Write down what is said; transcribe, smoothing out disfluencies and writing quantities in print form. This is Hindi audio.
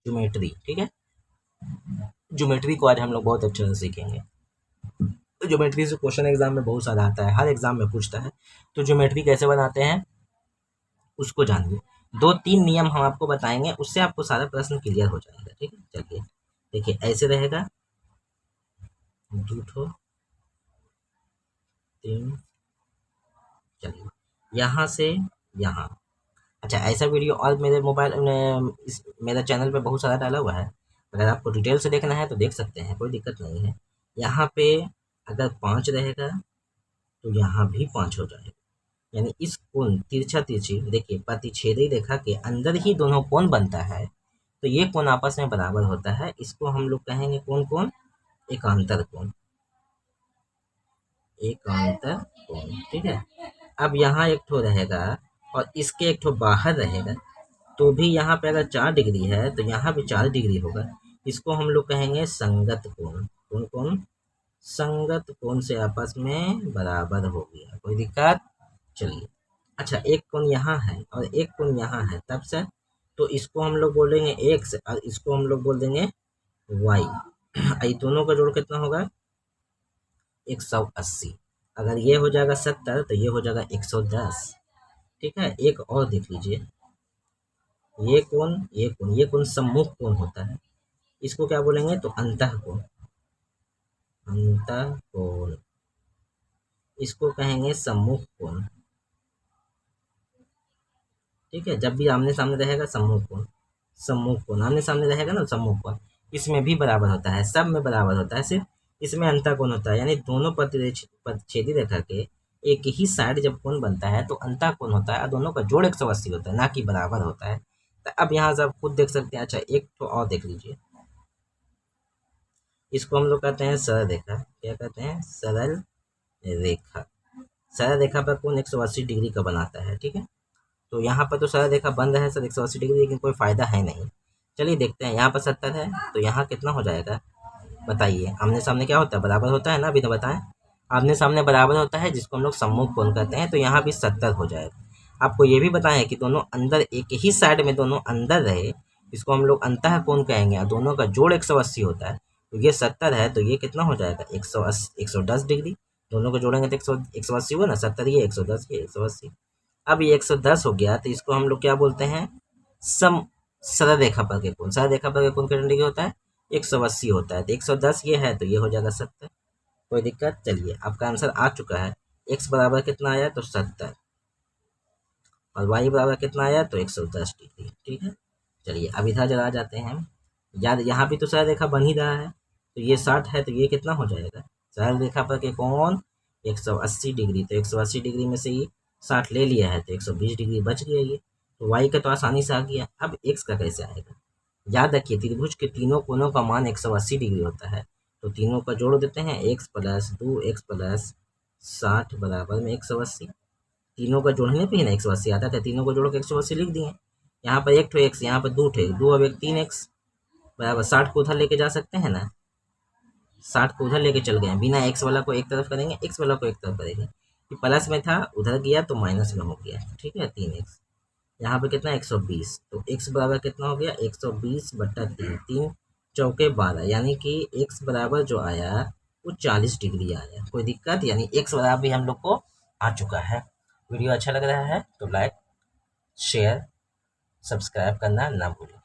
ज्योमेट्री, ठीक है। ज्योमेट्री को आज हम लोग बहुत अच्छे से सीखेंगे। तो ज्योमेट्री से क्वेश्चन एग्जाम में बहुत सारा आता है, हर एग्जाम में पूछता है। तो ज्योमेट्री कैसे बनाते हैं उसको जानिए। 2-3 नियम हम आपको बताएंगे, उससे आपको सारा प्रश्न क्लियर हो जाएगा, ठीक है। चलिए देखिए, ऐसे रहेगा 2 ठो 3, चलिए यहाँ से यहाँ। अच्छा, ऐसा वीडियो और मेरे मोबाइल में मेरा चैनल पे बहुत सारा डाला हुआ है, अगर आपको डिटेल से देखना है तो देख सकते हैं, कोई दिक्कत नहीं है। यहाँ पे अगर 5 रहेगा तो यहाँ भी 5 हो जाएगा, यानी इस कोण तिरछा तिरछी, देखिए प्रतिच्छेदी रेखा के अंदर ही दोनों कोण बनता है, तो ये कोण आपस में बराबर होता है। इसको हम लोग कहेंगे कौन कोण? एकांतर कोण, एकांतर कोण, ठीक है। अब यहाँ एक ठो रहेगा और इसके एक ठो बाहर रहेगा, तो भी यहाँ पे अगर 4 डिग्री है तो यहाँ भी 4 डिग्री होगा। इसको हम लोग कहेंगे संगत कोण। कौन कोण? संगत कोण से आपस में बराबर हो गया, कोई दिक्कत? चलिए, अच्छा एक कोण यहाँ है और एक कोण यहाँ है, तब से तो इसको हम लोग बोलेंगे x और इसको हम लोग बोल देंगे y। ये दोनों का जोड़ कितना होगा? 180। अगर ये हो जाएगा 70 तो ये हो जाएगा 110, ठीक है। एक और देख लीजिए, ये कोण सम्मुख कोण होता है, इसको क्या बोलेंगे? तो अंतः कोण, अंतः कोण, इसको कहेंगे सम्मुख कोण, ठीक है। जब भी आमने सामने रहेगा सम्मुख कोण, सम्मुख कोण आमने सामने रहेगा ना, सम्मुख कोण इसमें भी बराबर होता है, सब में बराबर होता है, सिर्फ इसमें अंतः कोण होता है। यानी दोनों प्रतिच्छेदी रेखा के एक ही साइड जब कोण बनता है तो अंतः कोण होता है और दोनों का जोड़ 180 होता है, ना कि बराबर होता है। तो अब यहाँ से आप खुद देख सकते हैं। अच्छा, एक तो और देख लीजिए, इसको हम लोग कहते हैं सरल रेखा। क्या कहते हैं? सरल रेखा। सरल रेखा पर कोण 180 डिग्री का बनाता है, ठीक है। तो यहाँ पर तो सरल रेखा बन रहा है सर 180 डिग्री, लेकिन कोई फायदा है नहीं। चलिए देखते हैं, यहाँ पर 70 है तो यहाँ कितना हो जाएगा बताइए। आमने सामने क्या होता है? बराबर होता है ना, अभी तो बताएं। आमने सामने बराबर होता है, जिसको हम लोग सम्मुख कोण कहते हैं, तो यहाँ भी 70 हो जाएगा। आपको ये भी बताएं कि दोनों अंदर एक ही साइड में दोनों अंदर रहे, इसको हम लोग अंतः कोण कहेंगे, और दोनों का जोड़ 180 होता है। तो ये 70 है तो ये कितना हो जाएगा? 110 डिग्री। दोनों को जोड़ेंगे तो 180 हुआ ना, 70 ये 110 ये 180। अब ये 110 हो गया तो इसको हम लोग क्या बोलते हैं? सरल रेखा पर के कोण। सरल रेखा पर के कोण कितने डिग्री होता है? 180 होता है। तो 110 ये है तो ये हो जाएगा 70, कोई दिक्कत? चलिए, आपका आंसर आ चुका है। x बराबर कितना आया? तो 70, और y बराबर कितना आया? तो 110 डिग्री, ठीक है। चलिए अब इधर जरा जाते हैं हम। याद, यहाँ भी तो सरल रेखा बन ही रहा है, तो ये 60 है तो ये कितना हो जाएगा? सरल रेखा पर के कोण 180 डिग्री, तो 180 डिग्री में से ये 60 ले लिया है तो 120 डिग्री बच गया ये। तो y का तो आसानी से आ गया। अब x का कैसे आएगा? याद रखिए, त्रिभुज के तीनों कोणों का मान 180 डिग्री होता है, तो तीनों का जोड़ देते हैं, x प्लस 2x प्लस 60 बराबर में 180। तीनों का जोड़ने पे ही ना 180 आता था, तीनों को जोड़ के 180 लिख दिए। यहाँ पर एक ठो x, यहाँ पर दो ठो, दो अब एक 3x बराबर 60 को उधर लेके जा सकते हैं ना, 60 को उधर लेके चल गए, बिना x वाला को एक तरफ करेंगे, x वाला को एक तरफ करेंगे। कि प्लस में था उधर गया तो माइनस में हो गया, ठीक है। 3x, यहाँ पे कितना 120, तो x बराबर कितना हो गया? 120/3, 3 चौके 12, यानी कि x बराबर जो आया वो 40 डिग्री आया, कोई दिक्कत? यानी x बराबर भी हम लोग को आ चुका है। वीडियो अच्छा लग रहा है तो लाइक शेयर सब्सक्राइब करना ना भूलें।